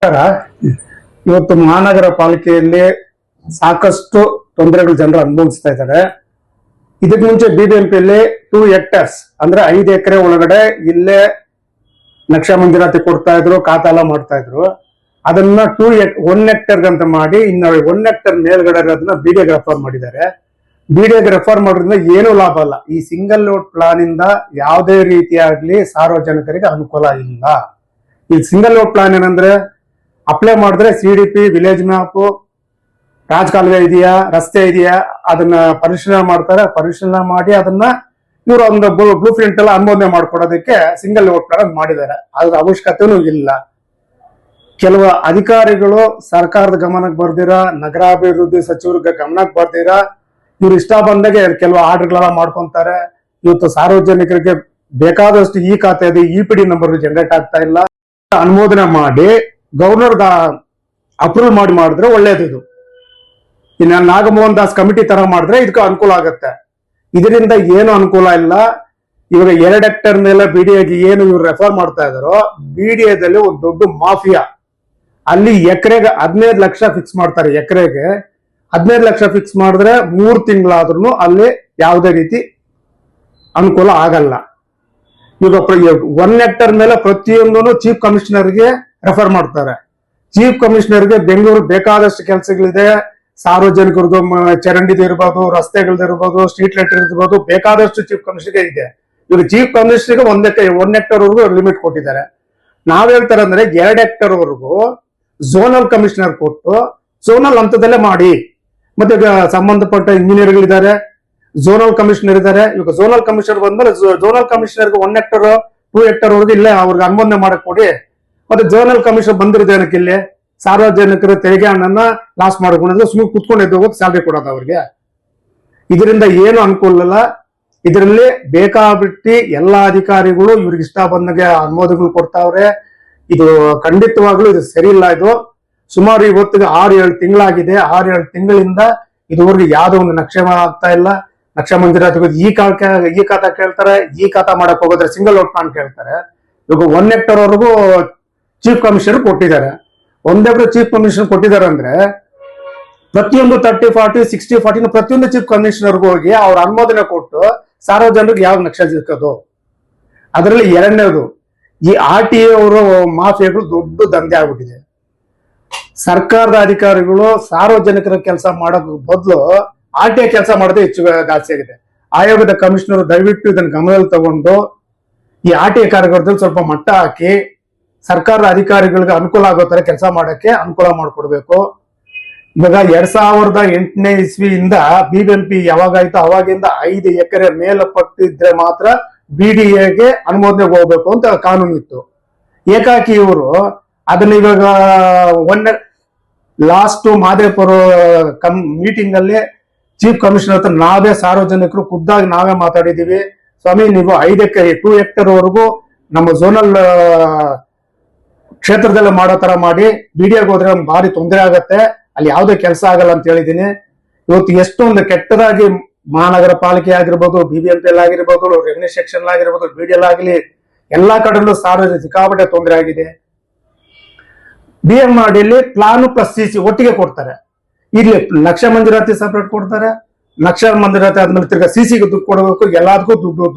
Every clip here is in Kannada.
ನಮಸ್ಕಾರ. ಇವತ್ತು ಮಹಾನಗರ ಪಾಲಿಕೆಯಲ್ಲಿ ಸಾಕಷ್ಟು ತೊಂದರೆಗಳು ಜನರು ಅನುಭವಿಸ್ತಾ ಇದ್ದಾರೆ. ಇದಕ್ಕೆ ಮುಂಚೆ ಬಿಬಿಎಂಪಿಯಲ್ಲಿ 2 hectares ಅಂದ್ರೆ 5 ಎಕರೆ ಒಳಗಡೆ ಇಲ್ಲೇ ನಕ್ಷಾ ಮಂಜೂರಾತಿ ಕೊಡ್ತಾ ಇದ್ರು, ಖಾತಾ ಎಲ್ಲ ಮಾಡ್ತಾ ಇದ್ರು. ಅದನ್ನ 1 hectare ಅಂತ ಮಾಡಿ ಇನ್ನು 1 hectare ಮೇಲ್ಗಡೆ ಅದನ್ನ ಬಿಡಿಎಗೆ ರೆಫರ್ ಮಾಡಿದ್ದಾರೆ. ಬಿಡಿಎಗೆ ರೆಫರ್ ಮಾಡೋದ್ರಿಂದ ಏನೂ ಲಾಭ ಅಲ್ಲ. ಈ ಸಿಂಗಲ್ ಲೋಡ್ ಪ್ಲಾನ್ ಇಂದ ಯಾವುದೇ ರೀತಿಯಾಗ್ಲಿ ಸಾರ್ವಜನಿಕರಿಗೆ ಅನುಕೂಲ ಇಲ್ಲ. ಈ ಸಿಂಗಲ್ ಲೋಡ್ ಪ್ಲಾನ್ ಏನಂದ್ರೆ ಅಪ್ಲೈ ಮಾಡಿದ್ರೆ CDP, ವಿಲೇಜ್ ಮ್ಯಾಪ್, ರಾಜಕಾಲುವೆ ಇದೆಯಾ, ರಸ್ತೆ ಇದೆಯಾ ಅದನ್ನ ಪರಿಶೀಲನೆ ಮಾಡ್ತಾರೆ. ಪರಿಶೀಲನೆ ಮಾಡಿ ಅದನ್ನ ಇವರು ಒಂದು ಬ್ಲೂ ಪ್ರಿಂಟ್ ಎಲ್ಲ ಅನುಮೋದನೆ ಮಾಡ್ಕೊಡೋದಕ್ಕೆ ಸಿಂಗಲ್ ಲೋಡ್ ಪ್ಲಾನ್ ಮಾಡಿದ್ದಾರೆ. ಅದ್ರ ಅವಶ್ಯಕತೆನೂ ಇಲ್ಲ. ಕೆಲವು ಅಧಿಕಾರಿಗಳು ಸರ್ಕಾರದ ಗಮನಕ್ಕೆ ಬರ್ದಿರ, ನಗರಾಭಿವೃದ್ಧಿ ಸಚಿವರಿಗೆ ಗಮನಕ್ಕೆ ಬರ್ದಿರ, ಇವ್ರು ಇಷ್ಟ ಬಂದಾಗೆ ಕೆಲವು ಆರ್ಡರ್ಗಳೆಲ್ಲ ಮಾಡ್ಕೊಂತಾರೆ. ಇವತ್ತು ಸಾರ್ವಜನಿಕರಿಗೆ ಬೇಕಾದಷ್ಟು ಈ ಖಾತೆ ಇದೆ, EPD ನಂಬರ್ ಜನರೇಟ್ ಆಗ್ತಾ ಇಲ್ಲ. ಅನುಮೋದನೆ ಮಾಡಿ ಗವರ್ನರ್ ಅಪ್ರೂವಲ್ ಮಾಡಿದ್ರೆ ಒಳ್ಳೇದು. ಇನ್ನು ನಾಗಮೋಹನ್ ದಾಸ್ ಕಮಿಟಿ ತರ ಮಾಡಿದ್ರೆ ಇದಕ್ಕೆ ಅನುಕೂಲ ಆಗುತ್ತೆ. ಇದರಿಂದ ಏನು ಅನುಕೂಲ ಇಲ್ಲ. ಇವಾಗ 2 hectare ಮೇಲೆ ಬಿಡಿಎಗೆ ಏನು ಇವ್ರು ರೆಫರ್ ಮಾಡ್ತಾ ಇದಾರೋ, ಬಿಡಿಎದಲ್ಲಿ ಒಂದು ದೊಡ್ಡ ಮಾಫಿಯಾ. ಅಲ್ಲಿ ಎಕರೆಗೆ 15 ಲಕ್ಷ ಫಿಕ್ಸ್ ಮಾಡ್ತಾರೆ. ಎಕರೆಗೆ 15 ಲಕ್ಷ ಫಿಕ್ಸ್ ಮಾಡಿದ್ರೆ 3 ತಿಂಗಳಾದ್ರೂ ಅಲ್ಲಿ ಯಾವುದೇ ರೀತಿ ಅನುಕೂಲ ಆಗಲ್ಲ. ಈಗ 1 hectare ಮೇಲೆ ಪ್ರತಿಯೊಂದನ್ನು ಚೀಫ್ ಕಮಿಷನರ್ಗೆ ರೆಫರ್ ಮಾಡ್ತಾರೆ. ಚೀಫ್ ಕಮಿಷನರ್ಗೆ ಬೆಂಗಳೂರು ಬೇಕಾದಷ್ಟು ಕೆಲಸಗಳಿದೆ. ಸಾರ್ವಜನಿಕರದ್ದು ಚರಂಡಿದು ಇರ್ಬೋದು, ರಸ್ತೆಗಳದ್ದು ಇರ್ಬೋದು, ಸ್ಟ್ರೀಟ್ ಲೈಟ್ ಇರ್ಬೋದು, ಬೇಕಾದಷ್ಟು ಚೀಫ್ ಕಮಿಷನರ್ಗೆ ಇದೆ. ಇವಾಗ ಚೀಫ್ ಕಮಿಷನರ್ಗೆ 1 hectare ವರೆಗೂ ಲಿಮಿಟ್ ಕೊಟ್ಟಿದ್ದಾರೆ. ನಾವ್ ಹೇಳ್ತಾರೆ ಅಂದ್ರೆ 2 hectare ವರೆಗೂ ಝೋನಲ್ ಕಮಿಷನರ್ ಕೊಟ್ಟು ಝೋನಲ್ ಹಂತದಲ್ಲೇ ಮಾಡಿ. ಮತ್ತೆ ಸಂಬಂಧಪಟ್ಟ ಇಂಜಿನಿಯರ್ಗಳಿದ್ದಾರೆ, ಝೋನಲ್ ಕಮಿಷನರ್ ಇದ್ದಾರೆ. ಇವಾಗ ಝೋನಲ್ ಕಮಿಷನರ್ ಬಂದ್ಮೇಲೆ ಝೋನಲ್ ಕಮಿಷನರ್ಗೆ 1 hectare 2 hectare ವರೆಗೂ ಇಲ್ಲೇ ಅವ್ರಿಗೆ ಅನುಮೋದನೆ ಮಾಡಕ್ ಕೊಡಿ. ಮತ್ತೆ ಝೋನಲ್ ಕಮಿಷನರ್ ಬಂದಿರೋದೇನಕ್ಕೆ ಇಲ್ಲಿ ಸಾರ್ವಜನಿಕರ ತೆರಿಗೆ ಹಣನ್ನ ಲಾಸ್ ಮಾಡ್ಕೊಂಡಿದ್ರೆ ಸುಮ್ಮನೆ ಕುತ್ಕೊಂಡಿದ್ದು ಹೋಗಿ ಸ್ಯಾಲ್ರಿ ಕೊಡೋದು ಅವ್ರಿಗೆ. ಇದರಿಂದ ಏನು ಅನುಕೂಲ ಇಲ್ಲ. ಇದರಲ್ಲಿ ಬೇಕಾಬಿಟ್ಟು ಎಲ್ಲಾ ಅಧಿಕಾರಿಗಳು ಇವ್ರಿಗೆ ಇಷ್ಟ ಬಂದಾಗೆ ಅನುಮೋದನೆಗಳು ಕೊಡ್ತಾವ್ರೆ. ಇದು ಖಂಡಿತವಾಗ್ಲೂ ಇದು ಸರಿ ಇಲ್ಲ. ಇದು ಸುಮಾರು ಇವತ್ತಿಗೆ 6-7 ತಿಂಗಳಾಗಿದೆ. 6-7 ತಿಂಗಳಿಂದ ಇದುವರೆಗೂ ಯಾವ್ದೋ ಒಂದು ನಕ್ಷೆ ಆಗ್ತಾ ಇಲ್ಲ. ನಕ್ಷಾ ಮಂಜೂರಾತಿ ಈ ಖಾತಾ ಕೇಳ್ತಾರೆ, ಈ ಖಾತಾ ಮಾಡಕ್ ಹೋಗೋದ್ರೆ ಸಿಂಗಲ್ ಲೋಡ್ ಪ್ಲಾನ್ ಕೇಳ್ತಾರೆ. ಇವಾಗ 1 hectare ವರೆಗೂ ಚೀಫ್ ಕಮಿಷನರ್ ಕೊಟ್ಟಿದ್ದಾರೆ. 1 hectare ಚೀಫ್ ಕಮಿಷನರ್ ಕೊಟ್ಟಿದ್ದಾರೆ ಅಂದ್ರೆ ಪ್ರತಿಯೊಂದು 30-40 60-40 ಪ್ರತಿಯೊಂದು ಚೀಫ್ ಕಮಿಷನರ್ಗೂ ಹೋಗಿ ಅವ್ರ ಅನುಮೋದನೆ ಕೊಟ್ಟು ಸಾರ್ವಜನಿಕರಿಗೆ ಯಾವ ನಕ್ಷೆ ಸಿಕ್ಕದು. ಅದರಲ್ಲಿ ಎರಡನೇದು ಈ RTA ಅವರು ಮಾಫಿಯಾಗಳು ದೊಡ್ಡ ದಂಧೆ ಆಗ್ಬಿಟ್ಟಿದೆ. ಸರ್ಕಾರದ ಅಧಿಕಾರಿಗಳು ಸಾರ್ವಜನಿಕರ ಕೆಲಸ ಮಾಡೋಕ್ ಬದಲು RTA ಕೆಲಸ ಮಾಡೋದೇ ಹೆಚ್ಚು ಜಾಸ್ತಿ ಆಗಿದೆ. ಆಯೋಗದ ಕಮಿಷನರ್ ದಯವಿಟ್ಟು ಇದನ್ನ ಗಮನದಲ್ಲಿ ತಗೊಂಡು ಈ RTA ಕಾರ್ಯಕರ್ತರಲ್ಲಿ ಸ್ವಲ್ಪ ಮಟ್ಟ ಹಾಕಿ ಸರ್ಕಾರದ ಅಧಿಕಾರಿಗಳಿಗೆ ಅನುಕೂಲ ಆಗೋ ತರ ಕೆಲಸ ಮಾಡಕ್ಕೆ ಅನುಕೂಲ ಮಾಡಿಕೊಡ್ಬೇಕು. ಇವಾಗ 2008ನೇ ಇಸ್ವಿಯಿಂದ ಬಿಬಿಎಂಪಿ ಯಾವಾಗಾಯ್ತು ಅವಾಗಿಂದ 5 ಎಕರೆ ಮೇಲ್ಪಟ್ಟಿದ್ರೆ ಮಾತ್ರ ಬಿಡಿಎಗೆ ಅನುಮೋದನೆಗೆ ಹೋಗ್ಬೇಕು ಅಂತ ಕಾನೂನು ಇತ್ತು. ಏಕಾಕಿ ಇವರು ಅದನ್ನ ಇವಾಗ ಲಾಸ್ಟ್ ಮಾದೇಪುರ ಮೀಟಿಂಗ್ ಅಲ್ಲಿ ಚೀಫ್ ಕಮಿಷನರ್ ಹತ್ರ ನಾವೇ ಸಾರ್ವಜನಿಕರು ಖುದ್ದಾಗಿ ನಾವೇ ಮಾತಾಡಿದೀವಿ. ಸ್ವಾಮಿ, ನೀವು 5 ಎಕರೆ 2 hectare ವರೆಗೂ ನಮ್ಮ ಝೋನಲ್ ಕ್ಷೇತ್ರದಲ್ಲೇ ಮಾಡೋ ತರ ಮಾಡಿ, ಬಿಡಿಎಗೆ ಹೋದ್ರೆ ನಮ್ಗೆ ಭಾರಿ ತೊಂದರೆ ಆಗತ್ತೆ, ಅಲ್ಲಿ ಯಾವುದೇ ಕೆಲಸ ಆಗಲ್ಲ ಅಂತ ಹೇಳಿದೀನಿ. ಇವತ್ತು ಎಷ್ಟೊಂದು ಕೆಟ್ಟದಾಗಿ ಮಹಾನಗರ ಪಾಲಿಕೆ ಆಗಿರ್ಬೋದು, ಬಿಬಿಎಂಪಿ ಆಗಿರ್ಬೋದು, ರೆವಿನ್ಯೂ ಸೆಕ್ಷನ್ ಆಗಿರ್ಬೋದು, ಬಿಡಿಎಲ್ ಆಗಲಿ ಎಲ್ಲಾ ಕಡೆಯಲ್ಲೂ ಸಾರ್ವಜನಿಕ ಸಿಕ್ಕಾಪಟ್ಟೆ ತೊಂದರೆ ಆಗಿದೆ. BMRDಯಲ್ಲಿ ಪ್ಲಾನ್ ಪ್ಲಸ್ CC ಒಟ್ಟಿಗೆ ಕೊಡ್ತಾರೆ. ಇಲ್ಲಿ ನಕ್ಷಾ ಮಂಜೂರಾತಿ ಸಪರೇಟ್ ಕೊಡ್ತಾರೆ. ನಕ್ಷಾ ಮಂಜೂರಾತಿ ಆದ್ಮೇಲೆ ತಿರ್ಗಾ CCಗೆ ದುಡ್ಡು ಕೊಡಬೇಕು. ಎಲ್ಲದಕ್ಕೂ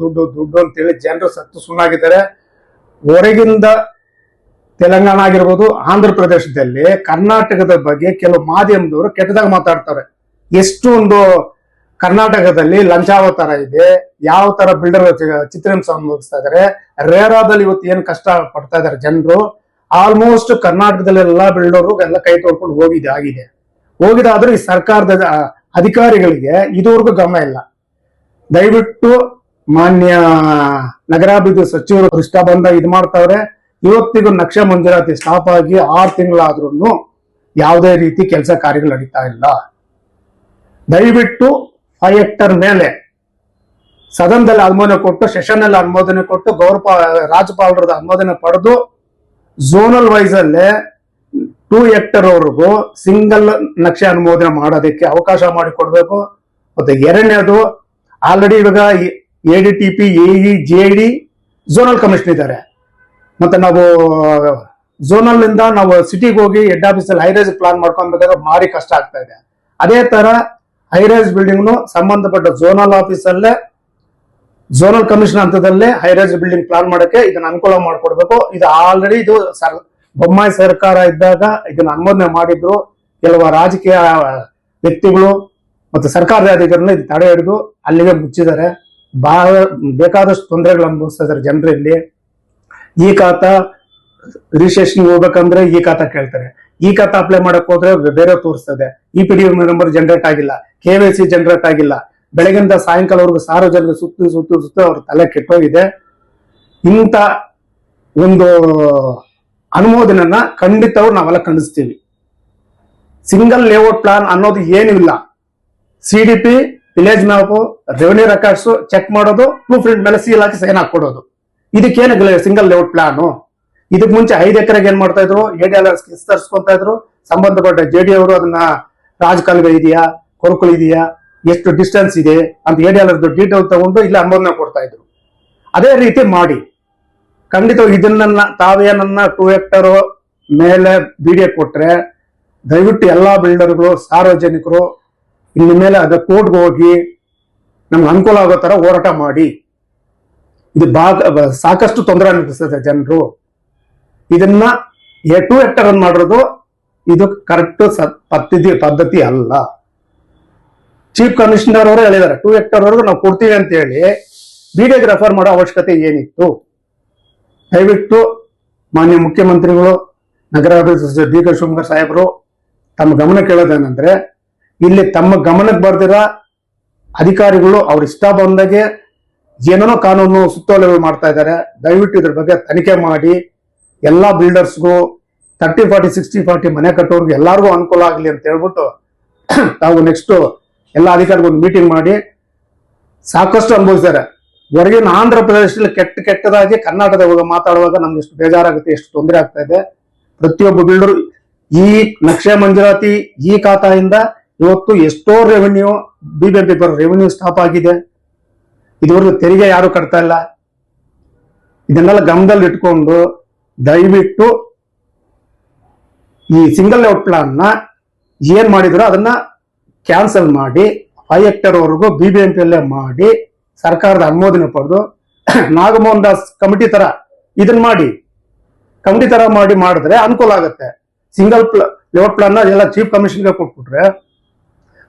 ದುಡ್ಡು ಅಂತೇಳಿ ಜನರು ಸತ್ತು ಸುಮ್ಮನಾಗಿದ್ದಾರೆ. ಹೊರಗಿಂದ ತೆಲಂಗಾಣ ಆಗಿರ್ಬೋದು, ಆಂಧ್ರ ಪ್ರದೇಶದಲ್ಲಿ ಕರ್ನಾಟಕದ ಬಗ್ಗೆ ಕೆಲವು ಮಾಧ್ಯಮದವರು ಕೆಟ್ಟದಾಗ ಮಾತಾಡ್ತಾರೆ. ಎಷ್ಟೊಂದು ಕರ್ನಾಟಕದಲ್ಲಿ ಲಂಚಾವತಾರ ಇದೆ, ಯಾವ ತರ ಬಿಲ್ಡರ್ ಚಿತ್ರಹಿಂಸೆ ಅನುಭವಿಸ್ತಾ ಇದಾರೆ. ರೇರಾದಲ್ಲಿ ಇವತ್ತು ಏನ್ ಕಷ್ಟ ಪಡ್ತಾ ಇದಾರೆ ಜನರು. ಆಲ್ಮೋಸ್ಟ್ ಕರ್ನಾಟಕದಲ್ಲಿ ಎಲ್ಲಾ ಬಿಲ್ಡರು ಎಲ್ಲ ಕೈ ತೊಳ್ಕೊಂಡು ಹೋಗಿದಾದ್ರೂ ಈ ಸರ್ಕಾರದ ಅಧಿಕಾರಿಗಳಿಗೆ ಇದುವರೆಗೂ ಗಮನ ಇಲ್ಲ. ದಯವಿಟ್ಟು ಮಾನ್ಯ ನಗರಾಭಿವೃದ್ಧಿ ಸಚಿವರು ಇಷ್ಟ ಬಂದ ಇದು ಮಾಡ್ತಾವ್ರೆ. ಇವತ್ತಿಗೂ ನಕ್ಷಾ ಮಂಜೂರಾತಿ ಸ್ಟಾಪ್ ಆಗಿ 6 ತಿಂಗಳಾದ್ರೂ ಯಾವುದೇ ರೀತಿ ಕೆಲಸ ಕಾರ್ಯಗಳು ನಡೀತಾ ಇಲ್ಲ. ದಯವಿಟ್ಟು 5 hectare ಮೇಲೆ ಸದನದಲ್ಲಿ ಅನುಮೋದನೆ ಕೊಟ್ಟು, ಸೆಷನ್ ಅಲ್ಲಿ ಅನುಮೋದನೆ ಕೊಟ್ಟು, ರಾಜ್ಯಪಾಲರದ ಅನುಮೋದನೆ ಪಡೆದು ಝೋನಲ್ ವೈಸ್ ಅಲ್ಲೇ 2 hectare ವರೆಗೂ ಸಿಂಗಲ್ ನಕ್ಷೆ ಅನುಮೋದನೆ ಮಾಡೋದಕ್ಕೆ ಅವಕಾಶ ಮಾಡಿಕೊಡ್ಬೇಕು. ಮತ್ತೆ ಎರಡನೇದು, ಆಲ್ರೆಡಿ ಇವಾಗ ADTP, AE, JD zonal commission ಇದ್ದಾರೆ. ಮತ್ತೆ ನಾವು ಝೋನಲ್ ನಿಂದ ನಾವು ಸಿಟಿಗೆ ಹೋಗಿ ಹೆಡ್ ಆಫೀಸ್ ಅಲ್ಲಿ ಹೈರೈಸ್ ಪ್ಲಾನ್ ಮಾಡ್ಕೊಬೇಕಾದ್ರೆ ಭಾರಿ ಕಷ್ಟ ಆಗ್ತಾ ಇದೆ. ಅದೇ ತರ ಹೈರೈಸ್ ಬಿಲ್ಡಿಂಗ್ ಸಂಬಂಧಪಟ್ಟ ಝೋನಲ್ ಆಫೀಸ್ ಅಲ್ಲೇ ಝೋನಲ್ ಕಮಿಷನ್ ಹಂತದಲ್ಲೇ ಹೈರೈಸ್ ಬಿಲ್ಡಿಂಗ್ ಪ್ಲಾನ್ ಮಾಡಕ್ಕೆ ಇದನ್ನ ಅನುಕೂಲ ಮಾಡ್ಕೊಡ್ಬೇಕು. ಇದು ಆಲ್ರೆಡಿ ಇದು ಬೊಮ್ಮಾಯಿ ಸರ್ಕಾರ ಇದ್ದಾಗ ಇದನ್ನ ಅನುಮೋದನೆ ಮಾಡಿದ್ರು. ಕೆಲವು ರಾಜಕೀಯ ವ್ಯಕ್ತಿಗಳು ಮತ್ತು ಸರ್ಕಾರದ ಅಧಿಕಾರಿಗಳು ಇದು ತಡೆ ಹಿಡಿದು ಅಲ್ಲಿಗೆ ಮುಚ್ಚಿದ್ದಾರೆ. ಬಹಳ ಬೇಕಾದಷ್ಟು ತೊಂದರೆಗಳು ಅನುಭವಿಸ್ತಾ ಇದ್ದಾರೆ ಜನರಲ್ಲಿ. ಈ ಖಾತಾ ರಿಜಿಸ್ಟ್ರೇಷನ್ ಹೋಗ್ಬೇಕಂದ್ರೆ ಈ ಖಾತಾ ಕೇಳ್ತಾರೆ. ಈ ಖಾತಾ ಅಪ್ಲೈ ಮಾಡಕ್ ಹೋದ್ರೆ ಬೇರೆ ತೋರಿಸ್ತದೆ. PDO ನಂಬರ್ ಜನರೇಟ್ ಆಗಿಲ್ಲ, KYC ಜನರೇಟ್ ಆಗಿಲ್ಲ. ಬೆಳಗಿಂದ ಸಾಯಂಕಾಲವರೆಗೂ ಸಾರ್ವಜನಿಕ ಸುತ್ತು ಅವ್ರ ತಲೆ ಕೆಟ್ಟೋಗಿದೆ. ಇಂಥ ಒಂದು ಅನುಮೋದನೆಯನ್ನ ಖಂಡಿತವ್ರು ನಾವೆಲ್ಲ ಖಂಡಿಸ್ತೀವಿ. ಸಿಂಗಲ್ ಲೇಔಟ್ ಪ್ಲಾನ್ ಅನ್ನೋದು ಏನೂ ಇಲ್ಲ. CDP, village map, revenue records check ಮಾಡೋದು, ಪ್ರೂಫ್ ರೀಡ್ ಮೇಲೆ ಸೀಲ್ ಹಾಕಿ ಸೈನ್ ಹಾಕೊಡೋದು. ಇದಕ್ಕೇನಾಗಲ್ಲ ಸಿಂಗಲ್ ಲೇಔಟ್ ಪ್ಲಾನು. ಇದಕ್ ಮುಂಚೆ 5 ಎಕರೆಗೆ ಏನ್ ಮಾಡ್ತಾ ಇದ್ರು, ADLRs ವಿಸ್ತರಿಸ್ಕೊಂತ ಇದ್ರು. ಸಂಬಂಧಪಟ್ಟ JD ಅವರು ಅದನ್ನ ರಾಜಕಾಲುವೆ ಇದೆಯಾ, ಕೊರಕುಳು ಇದೆಯಾ, ಎಷ್ಟು ಡಿಸ್ಟೆನ್ಸ್ ಇದೆ ಅಂತ ADLR ಡೀಟೇಲ್ ತಗೊಂಡು ಇಲ್ಲಿ ಅನುಮೋದನೆ ಕೊಡ್ತಾ ಇದ್ರು. ಅದೇ ರೀತಿ ಮಾಡಿ ಖಂಡಿತ ಇದನ್ನ ತಾವೇನನ್ನ 2 ಹೆಕ್ಟರ್ ಮೇಲೆ BDA ಕೊಟ್ರೆ ದಯವಿಟ್ಟು ಎಲ್ಲಾ ಬಿಲ್ಡರ್ಗಳು, ಸಾರ್ವಜನಿಕರು ಇನ್ನು ಮೇಲೆ ಅದ ಕೋರ್ಟ್ಗೆ ಹೋಗಿ ನಮ್ಗೆ ಅನುಕೂಲ ಆಗೋ ತರ ಹೋರಾಟ ಮಾಡಿ. ಇದು ಸಾಕಷ್ಟು ತೊಂದರೆ ಅನಿಪಿಸ್ತದೆ ಜನರು. ಇದನ್ನ 2 ಹೆಕ್ಟರ್ ಅನ್ನು ಮಾಡಿರೋದು ಇದು ಕರೆಕ್ಟ್ ಪದ್ಧತಿ ಅಲ್ಲ. ಚೀಫ್ ಕಮಿಷನರ್ ಅವರು ಹೇಳಿದ್ದಾರೆ 2 ಹೆಕ್ಟರ್ ವರೆಗೂ ನಾವು ಕೊಡ್ತೀವಿ ಅಂತ ಹೇಳಿ BDAಗೆ ರೆಫರ್ ಮಾಡೋ ಅವಶ್ಯಕತೆ ಏನಿತ್ತು? ದಯವಿಟ್ಟು ಮಾನ್ಯ ಮುಖ್ಯಮಂತ್ರಿಗಳು, ನಗರಾಭಿವೃದ್ಧಿ DK ಶಿವಕುಮಾರ್ ಸಾಹೇಬರು ತಮ್ಮ ಗಮನ ಕೇಳೋದೇನಂದ್ರೆ, ಇಲ್ಲಿ ತಮ್ಮ ಗಮನಕ್ಕೆ ಬರ್ದಿರ ಅಧಿಕಾರಿಗಳು ಅವ್ರ ಇಷ್ಟ ಬಂದಾಗೆ ಏನೇನೋ ಕಾನೂನು ಸುತ್ತೋಲೆಗಳು ಮಾಡ್ತಾ ಇದ್ದಾರೆ. ದಯವಿಟ್ಟು ಇದ್ರ ಬಗ್ಗೆ ತನಿಖೆ ಮಾಡಿ ಎಲ್ಲಾ ಬಿಲ್ಡರ್ಸ್ಗೂ 30-40, 60-40 ಮನೆ ಕಟ್ಟೋರ್ಗು ಎಲ್ಲಾರ್ಗೂ ಅನುಕೂಲ ಆಗ್ಲಿ ಅಂತ ಹೇಳ್ಬಿಟ್ಟು ತಾವು ನೆಕ್ಸ್ಟ್ ಎಲ್ಲಾ ಅಧಿಕಾರಿಗಳು ಮೀಟಿಂಗ್ ಮಾಡಿ ಸಾಕಷ್ಟು ಅನುಭವಿಸಿದ್ದಾರೆ. ಹೊರಗಿನ ಆಂಧ್ರ ಪ್ರದೇಶದಲ್ಲಿ ಕೆಟ್ಟದಾಗಿ ಕರ್ನಾಟಕದ ಮಾತಾಡುವಾಗ ನಮ್ಗೆ ಎಷ್ಟು ಬೇಜಾರಾಗುತ್ತೆ, ಎಷ್ಟು ತೊಂದರೆ ಆಗ್ತಾ ಇದೆ. ಪ್ರತಿಯೊಬ್ಬ ಬಿಲ್ಡರ್ ಈ ನಕ್ಷೆ ಮಂಜೂರಾತಿ ಈ ಖಾತಾಯಿಂದ ಇವತ್ತು ಎಷ್ಟೋ ರೆವೆನ್ಯೂ BBMP ಬರೋ ರೆವೆನ್ಯೂ ಸ್ಟಾಪ್ ಆಗಿದೆ. ಇದುವರೆಗೂ ತೆರಿಗೆ ಯಾರು ಕಟ್ತಾ ಇಲ್ಲ. ಇದನ್ನೆಲ್ಲ ಗಮನದಲ್ಲಿ ಇಟ್ಕೊಂಡು ದಯವಿಟ್ಟು ಈ ಸಿಂಗಲ್ ಲೇಔಟ್ ಪ್ಲಾನ್ ನ ಏನ್ ಮಾಡಿದ್ರು ಅದನ್ನ ಕ್ಯಾನ್ಸಲ್ ಮಾಡಿ 5 ಹೆಕ್ಟರ್ ವರೆಗೂ BBMP ಅಲ್ಲೇ ಮಾಡಿ ಸರ್ಕಾರದ ಅನುಮೋದನೆ ಪಡೆದು ನಾಗಮೋಹನ್ ದಾಸ್ ಕಮಿಟಿ ತರ ಇದನ್ನ ಮಾಡಿ ಕಮಿಟಿ ತರ ಮಾಡಿದ್ರೆ ಅನುಕೂಲ ಆಗುತ್ತೆ. ಸಿಂಗಲ್ ಲೇಔಟ್ ಪ್ಲಾನ್ ನ ಎಲ್ಲ ಚೀಫ್ ಕಮಿಷನ್ಗೆ ಕೊಟ್ಬಿಟ್ರೆ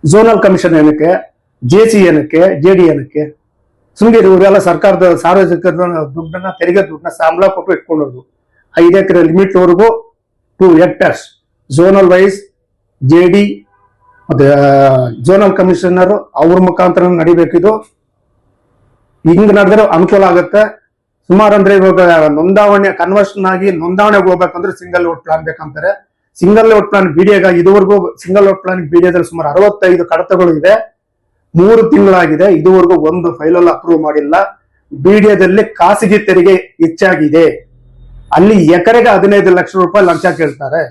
ಝೋನಲ್ ಕಮಿಷನ್ ಏನಕ್ಕೆ, JC ಏನಕ್ಕೆ, JD ಏನಕ್ಕೆ? ಸುಮ್ಗೆ ಇವರೆಲ್ಲ ಸರ್ಕಾರದ ಸಾರ್ವಜನಿಕರ ದುಡ್ಡನ್ನ, ತೆರಿಗೆ ದುಡ್ಡನ್ನ ಸಂಬಳ ಕೊಟ್ಟು ಇಟ್ಕೊಂಡೋದು. 5 ಎಕರೆ ಲಿಮಿಟ್ ವರೆಗೂ 2 ಹೆಕ್ಟರ್ಸ್ ಝೋನಲ್ ವೈಸ್ JD ಮತ್ತೆ ಝೋನಲ್ ಕಮಿಷನರ್ ಅವ್ರ ಮುಖಾಂತರ ನಡಿಬೇಕಿದು. ಹಿಂಗ್ ನಡೆದ್ರೆ ಅನುಕೂಲ ಆಗುತ್ತೆ. ಸುಮಾರು ಅಂದ್ರೆ ಇವಾಗ ನೋಂದಾವಣೆ ಕನ್ವರ್ಷನ್ ಆಗಿ ನೋಂದಾವಣೆಗೆ ಹೋಗ್ಬೇಕಂದ್ರೆ ಸಿಂಗಲ್ ಲೇಔಟ್ ಪ್ಲಾನ್ ಬೇಕಂತಾರೆ. ಸಿಂಗಲ್ ಲೇಔಟ್ ಪ್ಲಾನ್ BDAಗಾಗಿ ಇದುವರೆಗೂ ಸಿಂಗಲ್ ಲೇಔಟ್ ಪ್ಲಾನ್ BDAದಲ್ಲಿ ಸುಮಾರು 65 ಕಡತಗಳು ಇದೆ. 3 ತಿಂಗಳಾಗಿದೆ, ಇದುವರೆಗೂ ಒಂದು ಫೈಲ್ ಅಲ್ಲ ಅಪ್ರೂವ್ ಮಾಡಿಲ್ಲ. BDAದಲ್ಲಿ ಖಾಸಗಿ ತೆರಿಗೆ ಹೆಚ್ಚಾಗಿದೆ. ಅಲ್ಲಿ ಎಕರೆಗೆ 15 ಲಕ್ಷ ರೂಪಾಯಿ ಲಂಚ ಕೇಳ್ತಾರೆ.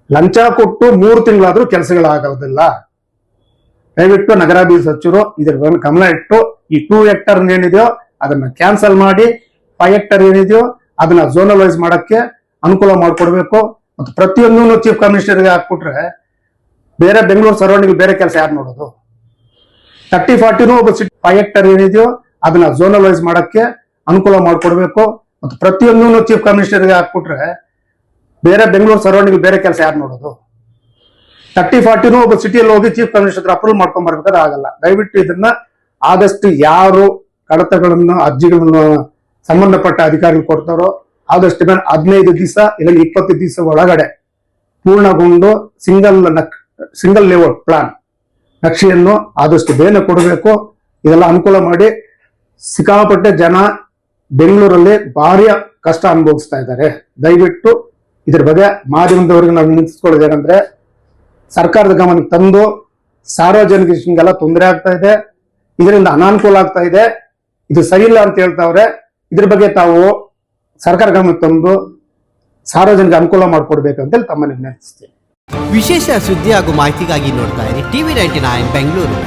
ಲಂಚ ಕೊಟ್ಟು 3 ತಿಂಗಳಾದ್ರೂ ಕೆಲಸಗಳಾಗೋದಿಲ್ಲ. ದಯವಿಟ್ಟು ನಗರಾಭಿವೃದ್ಧಿ ಸಚಿವರು ಇದ್ರ ಬಗ್ಗೆ ಗಮನ ಇಟ್ಟು ಈ 2 ಹೆಕ್ಟರ್ ಏನಿದೆಯೋ ಅದನ್ನ ಕ್ಯಾನ್ಸಲ್ ಮಾಡಿ 5 ಹೆಕ್ಟರ್ ಏನಿದೆಯೋ ಅದನ್ನ ಝೋನಲ್ ವೈಸ್ ಮಾಡಕ್ಕೆ ಅನುಕೂಲ ಮಾಡ್ಕೊಡ್ಬೇಕು. ಮತ್ತು ಪ್ರತಿಯೊಂದನ್ನು ಚೀಫ್ ಕಮಿಷನರ್ಗೆ ಹಾಕ್ಬಿಟ್ರೆ ಬೇರೆ ಬೆಂಗಳೂರು ಸರೌಂಡಿಂಗ್ ಬೇರೆ ಕೆಲಸ ಯಾರು ನೋಡೋದು? 30-40 ಒಬ್ಬ 5 ಹೆಕ್ಟರ್ ಏನಿದೆಯೋ ಅದನ್ನ ಝೋನಲ್ ವೈಸ್ ಮಾಡಕ್ಕೆ ಅನುಕೂಲ ಮಾಡ್ಕೊಡ್ಬೇಕು. ಮತ್ತು ಪ್ರತಿಯೊಂದನ್ನು ಚೀಫ್ ಕಮಿಷನರ್ಗೆ ಹಾಕ್ಬಿಟ್ರೆ ಬೇರೆ ಬೆಂಗಳೂರು ಸರೌಂಡಿಂಗ್ ಬೇರೆ ಕೆಲಸ ಯಾರು ನೋಡೋದು? 30-40 ಒಬ್ಬ ಸಿಟಿಯಲ್ಲಿ ಹೋಗಿ ಚೀಫ್ ಕಮಿಷನರ್ ಅಪ್ರೂವ್ ಮಾಡ್ಕೊಂಡ್ ಬರ್ಬೇಕಾದ್ರೆ ಆಗಲ್ಲ. ದಯವಿಟ್ಟು ಇದನ್ನ ಆದಷ್ಟು ಯಾರು ಕಡತಗಳನ್ನು ಅರ್ಜಿಗಳನ್ನು ಸಂಬಂಧಪಟ್ಟ ಅಧಿಕಾರಿಗಳು ಕೊಡ್ತಾರೋ ಆದಷ್ಟು 15 ದಿವಸ ಇಲ್ಲ 20 ದಿವಸ ಒಳಗಡೆ ಪೂರ್ಣಗೊಂಡು ಸಿಂಗಲ್ ಲೇಔಟ್ ಪ್ಲಾನ್ ನಕ್ಷೆಯನ್ನು ಆದಷ್ಟು ಬೇಗ ಕೊಡಬೇಕು. ಇದೆಲ್ಲ ಅನುಕೂಲ ಮಾಡಿ. ಸಿಕ್ಕಾಪಟ್ಟೆ ಜನ ಬೆಂಗಳೂರಲ್ಲಿ ಭಾರಿ ಕಷ್ಟ ಅನುಭವಿಸ್ತಾ ಇದ್ದಾರೆ. ದಯವಿಟ್ಟು ಇದ್ರ ಬಗ್ಗೆ ಮಾಧ್ಯಮದವರಿಗೆ ನಾವು ನಿಂತಿಸ್ಕೊಳ್ಳೋದೇನಂದ್ರೆ ಸರ್ಕಾರದ ಗಮನಕ್ಕೆ ತಂದು ಸಾರ್ವಜನಿಕರಿಗೆಲ್ಲ ತೊಂದರೆ ಆಗ್ತಾ ಇದೆ, ಇದರಿಂದ ಅನಾನುಕೂಲ ಆಗ್ತಾ ಇದೆ, ಇದು ಸರಿ ಇಲ್ಲ ಅಂತ ಹೇಳ್ತಾವ್ರೆ. ಇದ್ರ ಬಗ್ಗೆ ತಾವು ಸರ್ಕಾರ ಗಮನಕ್ಕೆ ತಂದು ಸಾರ್ವಜನಿಕ ಅನುಕೂಲ ಮಾಡಿಕೊಡ್ಬೇಕಂತ ತಮ್ಮನ್ನು ವಿನಂತಿಸ್ತೀನಿ. ವಿಶೇಷ ಸುದ್ದಿ ಹಾಗೂ ಮಾಹಿತಿಗಾಗಿ ನೋಡ್ತಾ ಇರಿ TV 99 ಬೆಂಗಳೂರು.